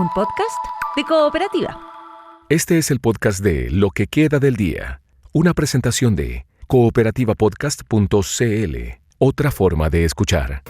un podcast de Cooperativa. Este es el podcast de Lo que queda del día, una presentación de cooperativapodcast.cl, otra forma de escuchar.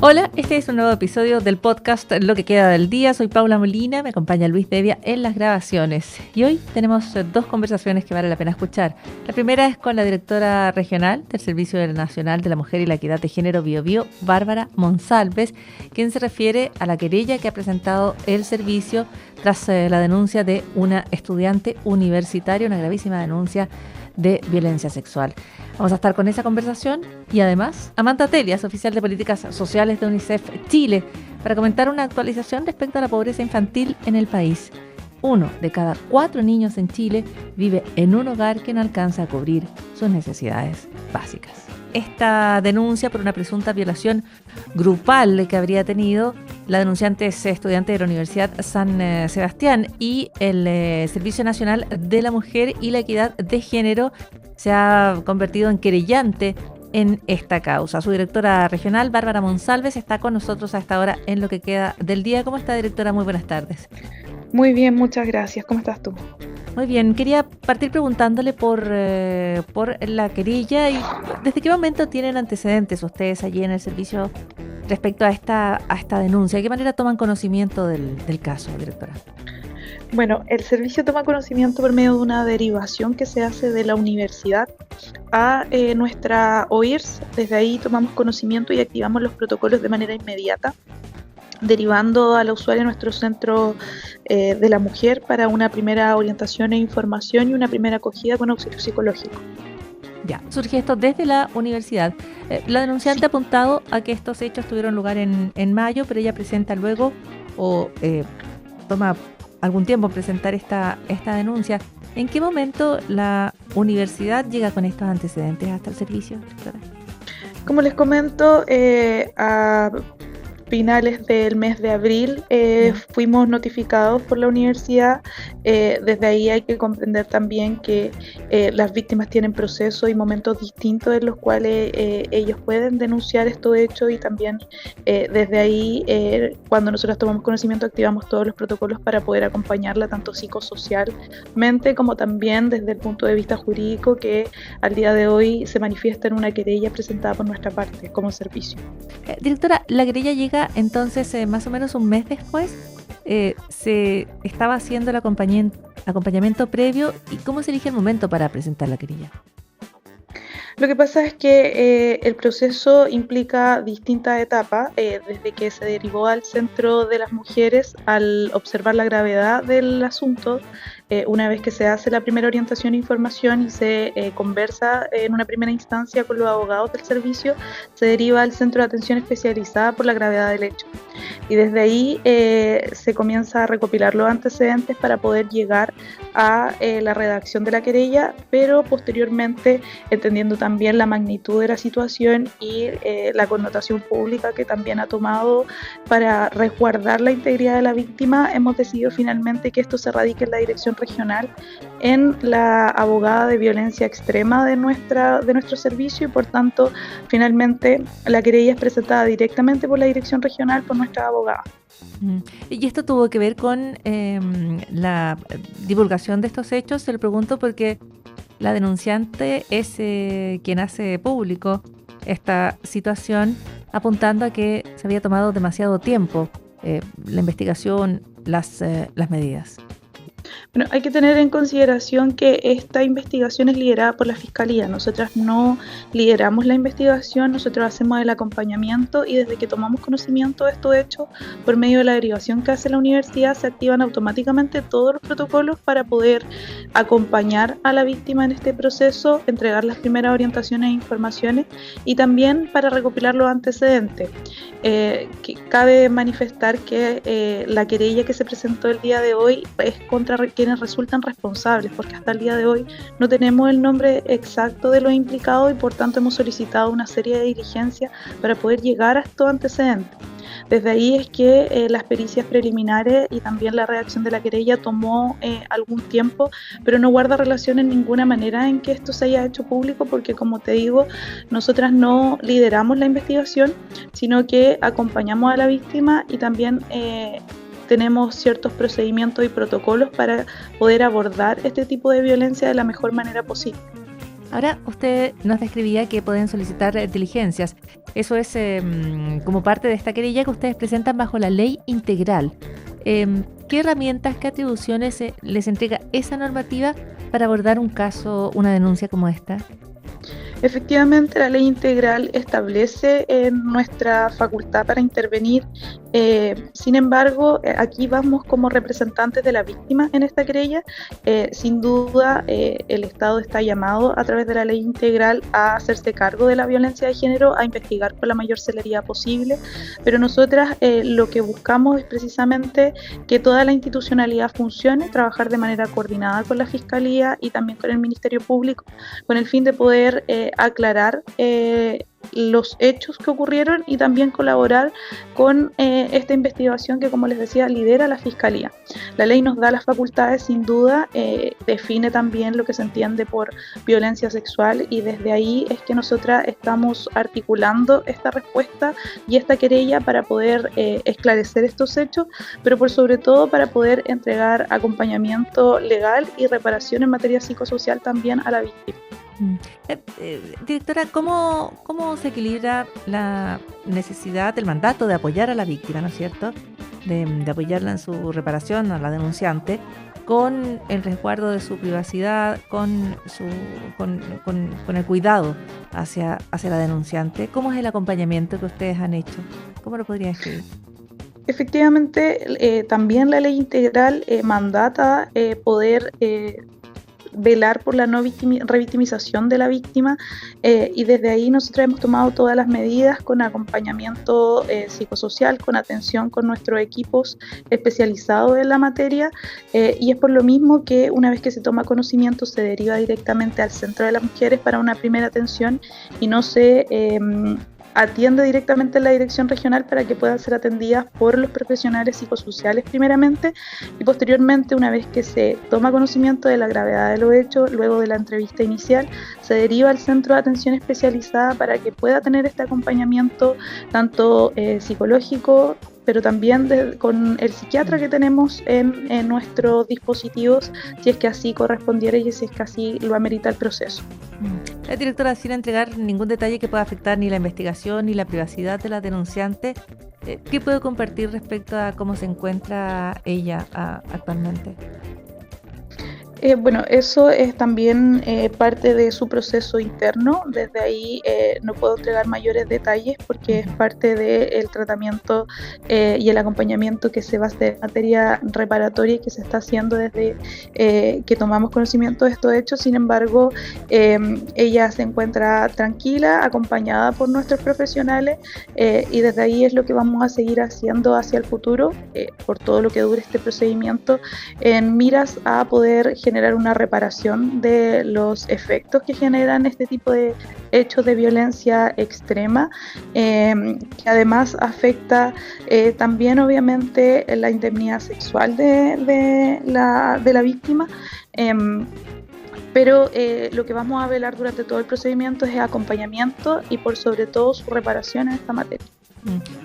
Hola, este es un nuevo episodio del podcast Lo que queda del día. Soy Paula Molina, me acompaña Luis Devia en las grabaciones. Y hoy tenemos dos conversaciones que vale la pena escuchar. La primera es con la directora regional del Servicio Nacional de la Mujer y la Equidad de Género Biobío, Bárbara Monsalves, quien se refiere a la querella que ha presentado el servicio tras la denuncia de una estudiante universitaria, una gravísima denuncia de violencia sexual. Vamos a estar con esa conversación y además Amanda Telias, oficial de Políticas Sociales de UNICEF Chile, para comentar una actualización respecto a la pobreza infantil en el país. 1 de cada 4 niños en Chile vive en un hogar que no alcanza a cubrir sus necesidades básicas. Esta denuncia por una presunta violación grupal que habría tenido la denunciante es estudiante de la Universidad San Sebastián y el Servicio Nacional de la Mujer y la Equidad de Género se ha convertido en querellante en esta causa. Su directora regional, Bárbara Monsalves, está con nosotros a esta hora en Lo que queda del día. ¿Cómo está, directora? Muy buenas tardes. Muy bien, muchas gracias. ¿Cómo estás tú? Muy bien, quería partir preguntándole por la querella y desde qué momento tienen antecedentes ustedes allí en el servicio respecto a esta denuncia. ¿De qué manera toman conocimiento del caso, directora? Bueno, el servicio toma conocimiento por medio de una derivación que se hace de la universidad a nuestra OIRS. Desde ahí tomamos conocimiento y activamos los protocolos de manera inmediata, derivando a la usuaria a nuestro centro de la mujer para una primera orientación e información y una primera acogida con auxilio psicológico. Ya, surge esto desde la universidad. La denunciante ha apuntado a que estos hechos tuvieron lugar en mayo, pero ella presenta luego o toma algún tiempo en presentar esta denuncia. ¿En qué momento la universidad llega con estos antecedentes hasta el servicio, doctora? Como les comento, a finales del mes de abril fuimos notificados por la universidad. Desde ahí hay que comprender también que las víctimas tienen procesos y momentos distintos en los cuales ellos pueden denunciar estos hechos y también desde ahí cuando nosotros tomamos conocimiento activamos todos los protocolos para poder acompañarla tanto psicosocialmente como también desde el punto de vista jurídico que al día de hoy se manifiesta en una querella presentada por nuestra parte como servicio. Directora, la querella llega entonces más o menos un mes después. Se estaba haciendo el acompañamiento previo. ¿Y cómo se elige el momento para presentar la querella? Lo que pasa es que el proceso implica distintas etapas, desde que se derivó al centro de las mujeres al observar la gravedad del asunto. Una vez que se hace la primera orientación e información y se conversa en una primera instancia con los abogados del servicio, se deriva al centro de atención especializada por la gravedad del hecho. Y desde ahí se comienza a recopilar los antecedentes para poder llegar a la redacción de la querella, pero posteriormente, entendiendo también la magnitud de la situación y la connotación pública que también ha tomado para resguardar la integridad de la víctima, hemos decidido finalmente que esto se radique en la dirección regional, en la abogada de violencia extrema de nuestro servicio y por tanto finalmente la querella es presentada directamente por la dirección regional por nuestra abogada. Y esto tuvo que ver con la divulgación de estos hechos. Se lo pregunto porque la denunciante es quien hace público esta situación, apuntando a que se había tomado demasiado tiempo la investigación, las medidas. Bueno, hay que tener en consideración que esta investigación es liderada por la Fiscalía. Nosotras no lideramos la investigación, nosotros hacemos el acompañamiento y desde que tomamos conocimiento de estos hechos, por medio de la derivación que hace la universidad, se activan automáticamente todos los protocolos para poder acompañar a la víctima en este proceso, entregar las primeras orientaciones e informaciones y también para recopilar los antecedentes. Cabe manifestar que la querella que se presentó el día de hoy es contra quienes resultan responsables, porque hasta el día de hoy no tenemos el nombre exacto de los implicados y por tanto hemos solicitado una serie de diligencias para poder llegar a estos antecedentes. Desde ahí es que las pericias preliminares y también la redacción de la querella tomó algún tiempo, pero no guarda relación en ninguna manera en que esto se haya hecho público, porque como te digo, nosotras no lideramos la investigación, sino que acompañamos a la víctima y también tenemos ciertos procedimientos y protocolos para poder abordar este tipo de violencia de la mejor manera posible. Ahora, usted nos describía que pueden solicitar diligencias. Eso es como parte de esta querella que ustedes presentan bajo la ley integral. ¿Qué herramientas, qué atribuciones les entrega esa normativa para abordar un caso, una denuncia como esta? Efectivamente, la ley integral establece nuestra facultad para intervenir. Sin embargo, aquí vamos como representantes de la víctima en esta querella. Sin duda, el Estado está llamado a través de la ley integral a hacerse cargo de la violencia de género, a investigar con la mayor celeridad posible, pero nosotras lo que buscamos es precisamente que toda la institucionalidad funcione, trabajar de manera coordinada con la Fiscalía y también con el Ministerio Público, con el fin de poder aclarar los hechos que ocurrieron y también colaborar con esta investigación que, como les decía, lidera la Fiscalía. La ley nos da las facultades, sin duda, define también lo que se entiende por violencia sexual, y desde ahí es que nosotras estamos articulando esta respuesta y esta querella para poder esclarecer estos hechos, pero por sobre todo para poder entregar acompañamiento legal y reparación en materia psicosocial también a la víctima. Directora, ¿cómo se equilibra la necesidad, el mandato de apoyar a la víctima, ¿no es cierto?, de apoyarla en su reparación, a la denunciante, con el resguardo de su privacidad, con el cuidado hacia la denunciante? ¿Cómo es el acompañamiento que ustedes han hecho? ¿Cómo lo podría describir? Efectivamente, también la ley integral mandata poder velar por la no revictimización de la víctima, y desde ahí nosotros hemos tomado todas las medidas con acompañamiento psicosocial, con atención con nuestros equipos especializados en la materia, y es por lo mismo que una vez que se toma conocimiento se deriva directamente al Centro de las Mujeres para una primera atención y no se atiende directamente en la dirección regional para que puedan ser atendidas por los profesionales psicosociales primeramente, y posteriormente, una vez que se toma conocimiento de la gravedad de los hechos, luego de la entrevista inicial, se deriva al centro de atención especializada para que pueda tener este acompañamiento tanto psicológico, pero también con el psiquiatra que tenemos en nuestros dispositivos, si es que así correspondiera y si es que así lo amerita el proceso. La directora, sin entregar ningún detalle que pueda afectar ni la investigación ni la privacidad de la denunciante, ¿qué puede compartir respecto a cómo se encuentra ella actualmente? Bueno, eso es también parte de su proceso interno. Desde ahí no puedo entregar mayores detalles porque es parte del tratamiento y el acompañamiento que se va a hacer en materia reparatoria y que se está haciendo desde que tomamos conocimiento de estos hechos. Sin embargo, ella se encuentra tranquila, acompañada por nuestros profesionales, y desde ahí es lo que vamos a seguir haciendo hacia el futuro, por todo lo que dure este procedimiento, en miras a poder generar una reparación de los efectos que generan este tipo de hechos de violencia extrema, que además afecta también obviamente la indemnidad sexual de la víctima. Pero lo que vamos a velar durante todo el procedimiento es el acompañamiento y por sobre todo su reparación en esta materia.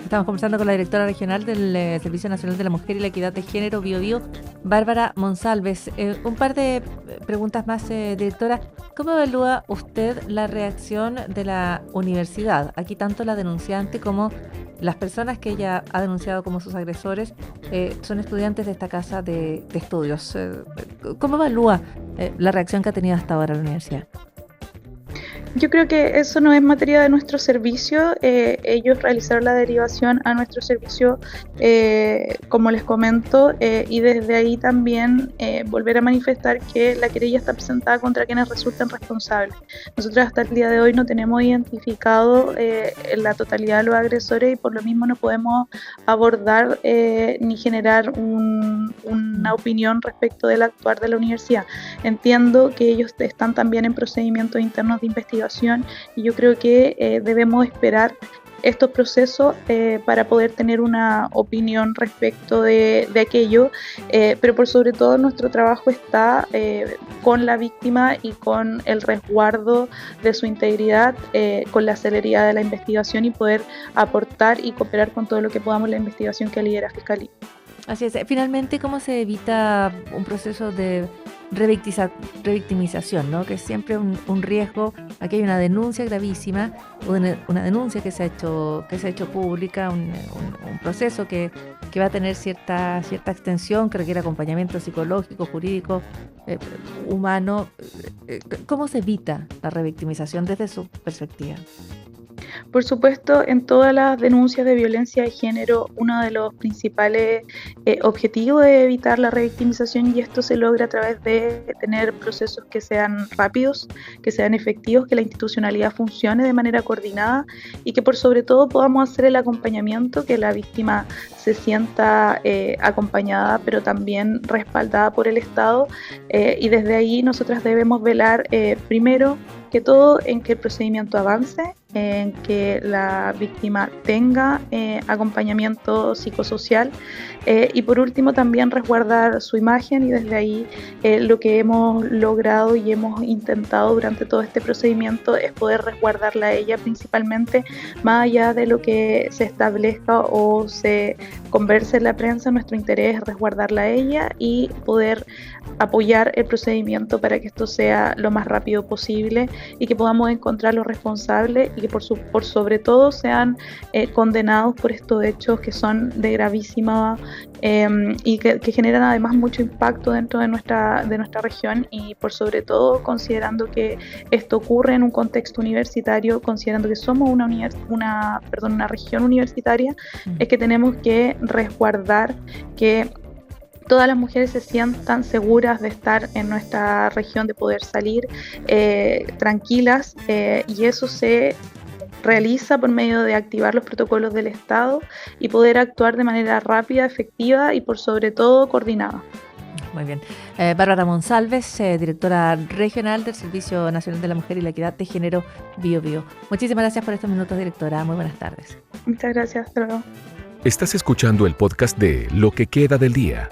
Estamos conversando con la directora regional del Servicio Nacional de la Mujer y la Equidad de Género, Biobío, Bárbara Monsalves. Un par de preguntas más, directora. ¿Cómo evalúa usted la reacción de la universidad? Aquí tanto la denunciante como las personas que ella ha denunciado como sus agresores son estudiantes de esta casa de estudios. ¿Cómo evalúa la reacción que ha tenido hasta ahora la universidad? Yo creo que eso no es materia de nuestro servicio. Ellos realizaron la derivación a nuestro servicio, como les comento, y desde ahí también volver a manifestar que la querella está presentada contra quienes resulten responsables. Nosotros hasta el día de hoy no tenemos identificado la totalidad de los agresores y por lo mismo no podemos abordar ni generar una opinión respecto del actuar de la universidad. Entiendo que ellos están también en procedimientos internos de investigación y yo creo que debemos esperar estos procesos para poder tener una opinión respecto de aquello, pero por sobre todo nuestro trabajo está con la víctima y con el resguardo de su integridad, con la celeridad de la investigación y poder aportar y cooperar con todo lo que podamos en la investigación que lidera Fiscalía. Así es. Finalmente, ¿cómo se evita un proceso de revictimización, ¿no? Que es siempre un riesgo? Aquí hay una denuncia gravísima, una denuncia que se ha hecho pública, un proceso que va a tener cierta extensión, que requiere acompañamiento psicológico, jurídico, humano. ¿Cómo se evita la revictimización desde su perspectiva? Por supuesto, en todas las denuncias de violencia de género, uno de los principales objetivos es evitar la revictimización, y esto se logra a través de tener procesos que sean rápidos, que sean efectivos, que la institucionalidad funcione de manera coordinada y que por sobre todo podamos hacer el acompañamiento, que la víctima se sienta acompañada pero también respaldada por el Estado, y desde ahí nosotras debemos velar primero que todo en que el procedimiento avance, en que la víctima tenga acompañamiento psicosocial, y por último también resguardar su imagen, y desde ahí lo que hemos logrado y hemos intentado durante todo este procedimiento es poder resguardarla a ella principalmente, más allá de lo que se establezca o se converse en la prensa. Nuestro interés es resguardarla a ella y poder apoyar el procedimiento para que esto sea lo más rápido posible y que podamos encontrar los responsables y que por sobre todo sean condenados por estos hechos que son de gravísima y que generan además mucho impacto dentro de nuestra región, y por sobre todo considerando que esto ocurre en un contexto universitario, considerando que somos una región universitaria, es que tenemos que resguardar que todas las mujeres se sientan seguras de estar en nuestra región, de poder salir tranquilas, y eso se realiza por medio de activar los protocolos del Estado y poder actuar de manera rápida, efectiva y por sobre todo coordinada. Muy bien. Bárbara Monsalves, directora regional del Servicio Nacional de la Mujer y la Equidad de Género, Biobío. Muchísimas gracias por estos minutos, directora. Muy buenas tardes. Muchas gracias. Hasta luego. Estás escuchando el podcast de Lo que queda del día.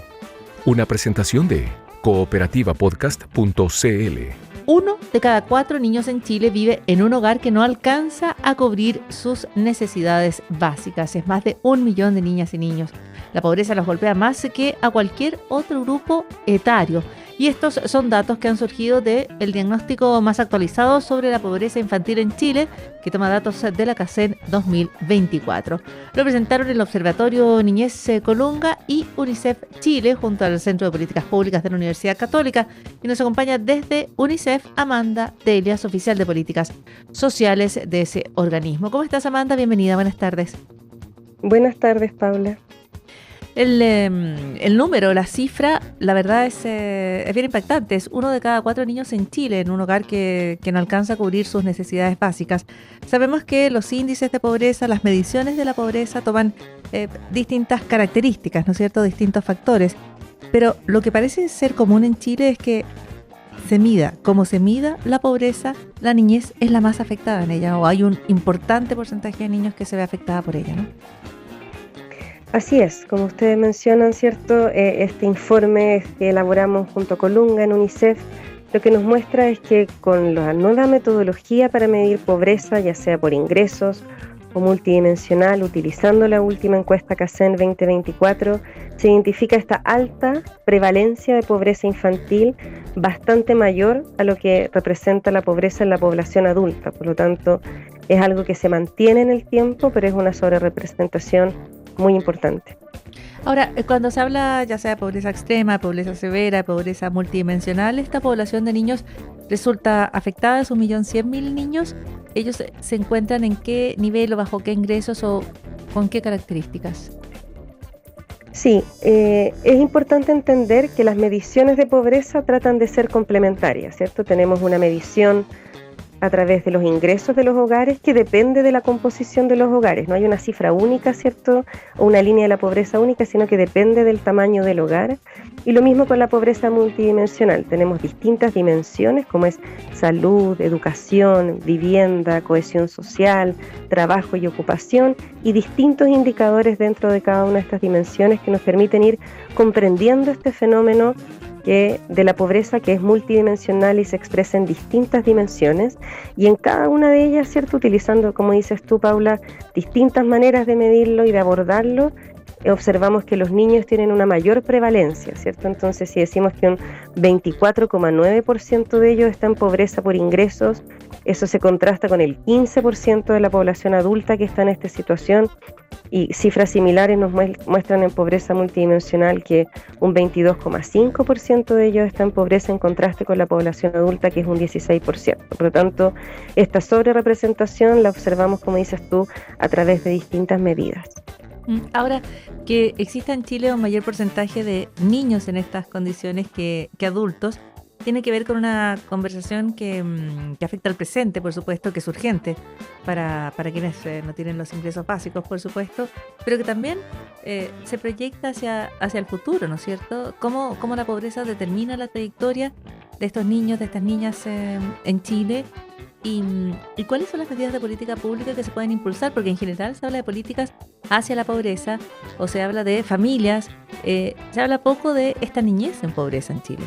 Una presentación de cooperativapodcast.cl. 1 de cada 4 niños en Chile vive en un hogar que no alcanza a cubrir sus necesidades básicas. Es más de 1 millón de niñas y niños. La pobreza los golpea más que a cualquier otro grupo etario. Y estos son datos que han surgido del diagnóstico más actualizado sobre la pobreza infantil en Chile, que toma datos de la CACEN 2024. Lo presentaron el Observatorio Niñez Colunga y UNICEF Chile, junto al Centro de Políticas Públicas de la Universidad Católica. Y nos acompaña desde UNICEF Amanda Telias, oficial de Políticas Sociales de ese organismo. ¿Cómo estás, Amanda? Bienvenida, buenas tardes. Buenas tardes, Paula. El número, la cifra, la verdad es bien impactante. Es 1 de cada 4 niños en Chile en un hogar que no alcanza a cubrir sus necesidades básicas. Sabemos que los índices de pobreza, las mediciones de la pobreza toman distintas características, ¿no es cierto?, distintos factores. Pero lo que parece ser común en Chile es que como se mida la pobreza, la niñez es la más afectada en ella, o hay un importante porcentaje de niños que se ve afectada por ella, ¿no? Así es, como ustedes mencionan, ¿cierto? Este informe que elaboramos junto a Colunga en UNICEF, lo que nos muestra es que con la nueva metodología para medir pobreza, ya sea por ingresos o multidimensional, utilizando la última encuesta CACEN 2024, se identifica esta alta prevalencia de pobreza infantil, bastante mayor a lo que representa la pobreza en la población adulta. Por lo tanto, es algo que se mantiene en el tiempo, pero es una sobrerepresentación muy importante. Ahora, cuando se habla ya sea de pobreza extrema, pobreza severa, pobreza multidimensional, esta población de niños resulta afectada. Es 1.100.000 niños. ¿Ellos se encuentran en qué nivel o bajo qué ingresos o con qué características? Sí, es importante entender que las mediciones de pobreza tratan de ser complementarias, ¿cierto? Tenemos una medición a través de los ingresos de los hogares, que depende de la composición de los hogares. No hay una cifra única, ¿cierto? O una línea de la pobreza única, sino que depende del tamaño del hogar. Y lo mismo con la pobreza multidimensional. Tenemos distintas dimensiones, como es salud, educación, vivienda, cohesión social, trabajo y ocupación, y distintos indicadores dentro de cada una de estas dimensiones que nos permiten ir comprendiendo este fenómeno de la pobreza, que es multidimensional y se expresa en distintas dimensiones, y en cada una de ellas, ¿cierto?, utilizando, como dices tú, Paula, distintas maneras de medirlo y de abordarlo, observamos que los niños tienen una mayor prevalencia, ¿cierto? Entonces, si decimos que un 24,9% de ellos está en pobreza por ingresos, eso se contrasta con el 15% de la población adulta que está en esta situación, y cifras similares nos muestran en pobreza multidimensional que un 22,5% de ellos está en pobreza, en contraste con la población adulta, que es un 16%. Por lo tanto, esta sobrerepresentación la observamos, como dices tú, a través de distintas medidas. Ahora, que exista en Chile un mayor porcentaje de niños en estas condiciones que adultos, tiene que ver con una conversación que afecta al presente, por supuesto, que es urgente para quienes no tienen los ingresos básicos, por supuesto, pero que también se proyecta hacia el futuro, ¿no es cierto? ¿Cómo la pobreza determina la trayectoria de estos niños, de estas niñas en Chile? ¿Y cuáles son las medidas de política pública que se pueden impulsar? Porque en general se habla de políticas hacia la pobreza, o se habla de familias, se habla poco de esta niñez en pobreza en Chile.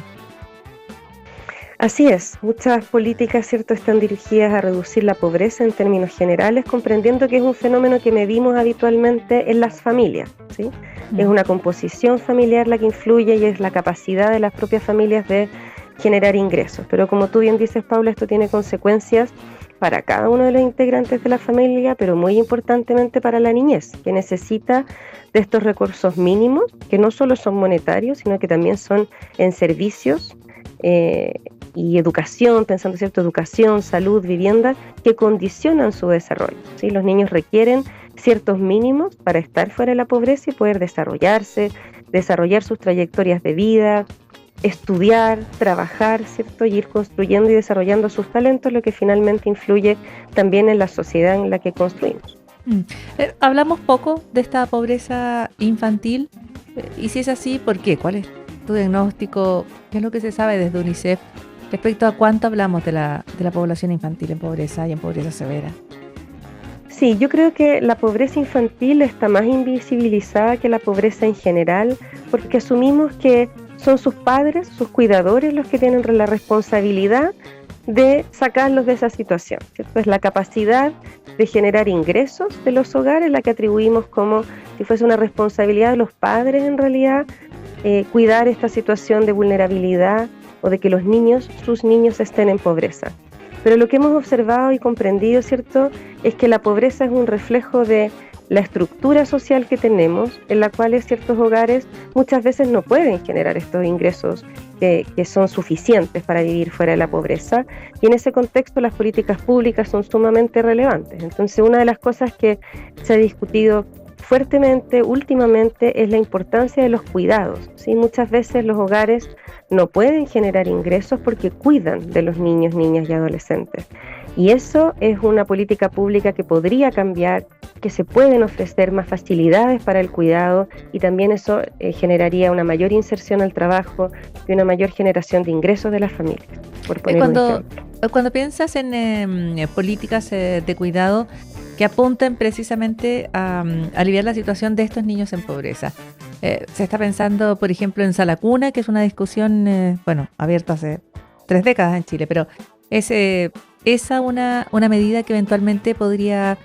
Así es, muchas políticas, ¿cierto?, están dirigidas a reducir la pobreza en términos generales, comprendiendo que es un fenómeno que medimos habitualmente en las familias, ¿sí? Es una composición familiar la que influye, y es la capacidad de las propias familias de generar ingresos. Pero como tú bien dices, Paula, esto tiene consecuencias para cada uno de los integrantes de la familia, pero muy importantemente para la niñez, que necesita de estos recursos mínimos, que no solo son monetarios, sino que también son en servicios y educación, pensando, ¿cierto?, educación, salud, vivienda, que condicionan su desarrollo, ¿sí? Los niños requieren ciertos mínimos para estar fuera de la pobreza y poder desarrollarse, desarrollar sus trayectorias de vida, estudiar, trabajar, ¿cierto?, y ir construyendo y desarrollando sus talentos, lo que finalmente influye también en la sociedad en la que construimos. Hablamos poco de esta pobreza infantil, y si es así, ¿por qué? ¿Cuál es tu diagnóstico? ¿Qué es lo que se sabe desde UNICEF respecto a cuánto hablamos de la población infantil en pobreza y en pobreza severa? Sí, yo creo que la pobreza infantil está más invisibilizada que la pobreza en general, porque asumimos que son sus padres, sus cuidadores, los que tienen la responsabilidad de sacarlos de esa situación, ¿cierto? Es la capacidad de generar ingresos de los hogares la que atribuimos como si fuese una responsabilidad de los padres, en realidad, cuidar esta situación de vulnerabilidad o de que los niños, sus niños, estén en pobreza. Pero lo que hemos observado y comprendido, ¿cierto?, es que la pobreza es un reflejo de la estructura social que tenemos, en la cual ciertos hogares muchas veces no pueden generar estos ingresos que son suficientes para vivir fuera de la pobreza, y en ese contexto las políticas públicas son sumamente relevantes. Entonces, una de las cosas que se ha discutido fuertemente últimamente es la importancia de los cuidados, ¿sí? Muchas veces los hogares no pueden generar ingresos porque cuidan de los niños, niñas y adolescentes. Y eso es una política pública que podría cambiar, que se pueden ofrecer más facilidades para el cuidado, y también eso generaría una mayor inserción al trabajo y una mayor generación de ingresos de las familias, por poner un ejemplo. Cuando piensas en políticas de cuidado que apunten precisamente a aliviar la situación de estos niños en pobreza, se está pensando, por ejemplo, en Sala Cuna, que es una discusión, abierta hace 3 décadas en Chile, pero es esa una medida que eventualmente podría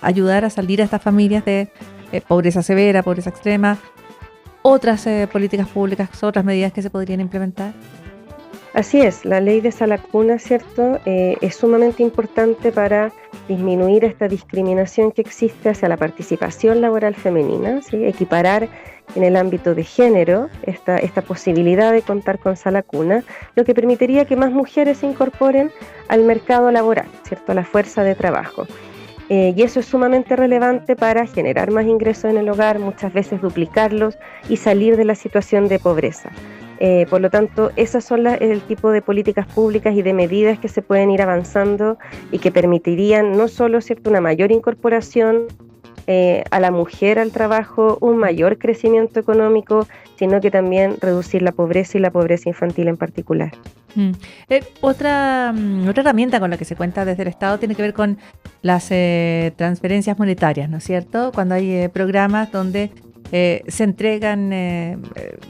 ayudar a salir a estas familias de pobreza severa, pobreza extrema. Otras políticas públicas, otras medidas que se podrían implementar. Así es, la ley de Sala Cuna, ¿cierto?, es sumamente importante para disminuir esta discriminación que existe hacia la participación laboral femenina, ¿sí? Equiparar en el ámbito de género esta posibilidad de contar con Sala Cuna, lo que permitiría que más mujeres se incorporen al mercado laboral, ¿cierto?, a la fuerza de trabajo. Y eso es sumamente relevante para generar más ingresos en el hogar, muchas veces duplicarlos y salir de la situación de pobreza. Por lo tanto, esas son el tipo de políticas públicas y de medidas que se pueden ir avanzando y que permitirían no solo, ¿cierto?, una mayor incorporación a la mujer al trabajo, un mayor crecimiento económico, sino que también reducir la pobreza y la pobreza infantil en particular. Otra herramienta con la que se cuenta desde el Estado tiene que ver con las transferencias monetarias, ¿no es cierto? Cuando hay programas donde se entregan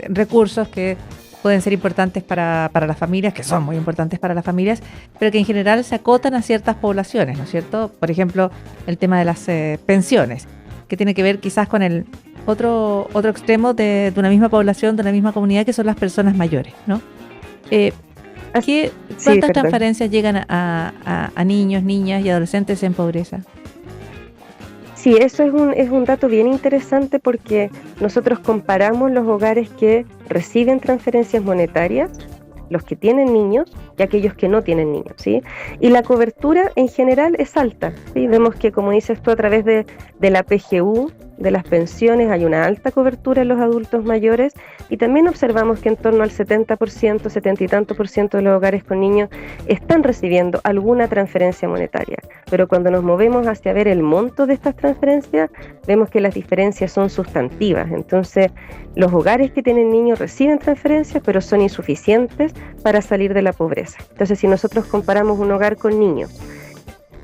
recursos que pueden ser importantes para las familias, que son muy importantes para las familias, pero que en general se acotan a ciertas poblaciones, ¿no es cierto? Por ejemplo, el tema de las pensiones, que tiene que ver quizás con el otro extremo de una misma población, de una misma comunidad, que son las personas mayores, ¿no? ¿Cuántas transferencias llegan a niños, niñas y adolescentes en pobreza? Sí, eso es un dato bien interesante porque nosotros comparamos los hogares que reciben transferencias monetarias, los que tienen niños y aquellos que no tienen niños, ¿sí? Y la cobertura en general es alta, ¿sí? Vemos que, como dices tú, a través de la PGU, de las pensiones, hay una alta cobertura en los adultos mayores, y también observamos que en torno al 70%, 70 y tanto por ciento de los hogares con niños están recibiendo alguna transferencia monetaria. Pero cuando nos movemos hacia ver el monto de estas transferencias, vemos que las diferencias son sustantivas. Entonces, los hogares que tienen niños reciben transferencias, pero son insuficientes para salir de la pobreza. Entonces, si nosotros comparamos un hogar con niños,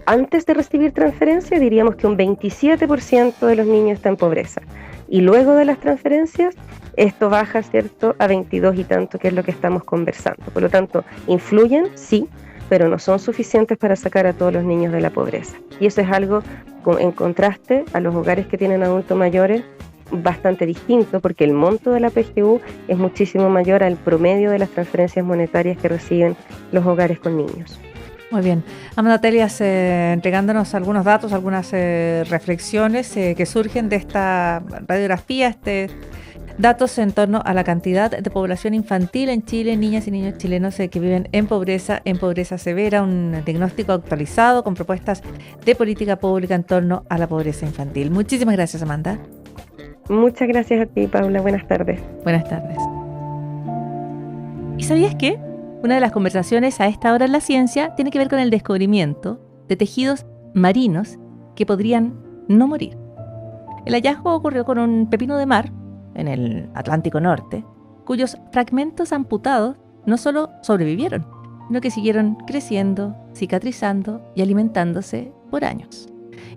antes de recibir transferencias, diríamos que un 27% de los niños está en pobreza. Y luego de las transferencias, esto baja, ¿cierto?, a 22 y tanto, que es lo que estamos conversando. Por lo tanto, influyen, sí, pero no son suficientes para sacar a todos los niños de la pobreza. Y eso es algo, en contraste a los hogares que tienen adultos mayores, bastante distinto, porque el monto de la PGU es muchísimo mayor al promedio de las transferencias monetarias que reciben los hogares con niños. Muy bien. Amanda Telias, entregándonos algunos datos, algunas reflexiones que surgen de esta radiografía, datos en torno a la cantidad de población infantil en Chile, niñas y niños chilenos que viven en pobreza severa, un diagnóstico actualizado con propuestas de política pública en torno a la pobreza infantil. Muchísimas gracias, Amanda. Muchas gracias a ti, Paula. Buenas tardes. Buenas tardes. ¿Y sabías qué? Una de las conversaciones a esta hora en la ciencia tiene que ver con el descubrimiento de tejidos marinos que podrían no morir. El hallazgo ocurrió con un pepino de mar en el Atlántico Norte, cuyos fragmentos amputados no solo sobrevivieron, sino que siguieron creciendo, cicatrizando y alimentándose por años.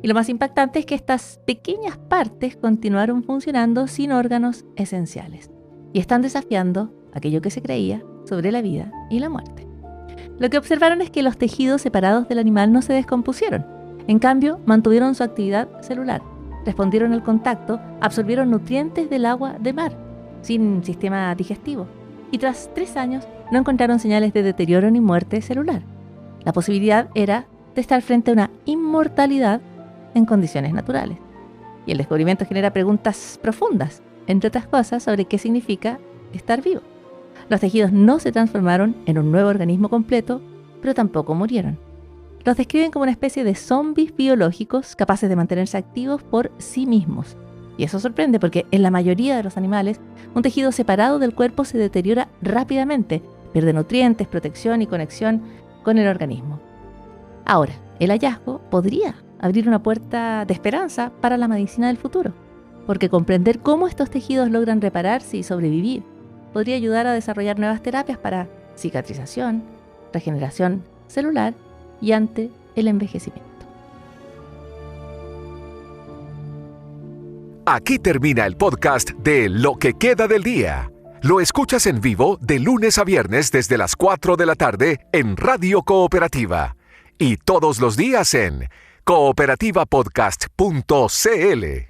Y lo más impactante es que estas pequeñas partes continuaron funcionando sin órganos esenciales y están desafiando aquello que se creía sobre la vida y la muerte. Lo que observaron es que los tejidos separados del animal no se descompusieron. En cambio, mantuvieron su actividad celular, respondieron al contacto, absorbieron nutrientes del agua de mar, sin sistema digestivo, y tras 3 años no encontraron señales de deterioro ni muerte celular. La posibilidad era de estar frente a una inmortalidad en condiciones naturales. Y el descubrimiento genera preguntas profundas, entre otras cosas, sobre qué significa estar vivo. Los tejidos no se transformaron en un nuevo organismo completo, pero tampoco murieron. Los describen como una especie de zombies biológicos capaces de mantenerse activos por sí mismos. Y eso sorprende porque en la mayoría de los animales, un tejido separado del cuerpo se deteriora rápidamente, pierde nutrientes, protección y conexión con el organismo. Ahora, el hallazgo podría abrir una puerta de esperanza para la medicina del futuro, porque comprender cómo estos tejidos logran repararse y sobrevivir podría ayudar a desarrollar nuevas terapias para cicatrización, regeneración celular y ante el envejecimiento. Aquí termina el podcast de Lo que queda del día. Lo escuchas en vivo de lunes a viernes desde las 4 de la tarde en Radio Cooperativa y todos los días en cooperativapodcast.cl.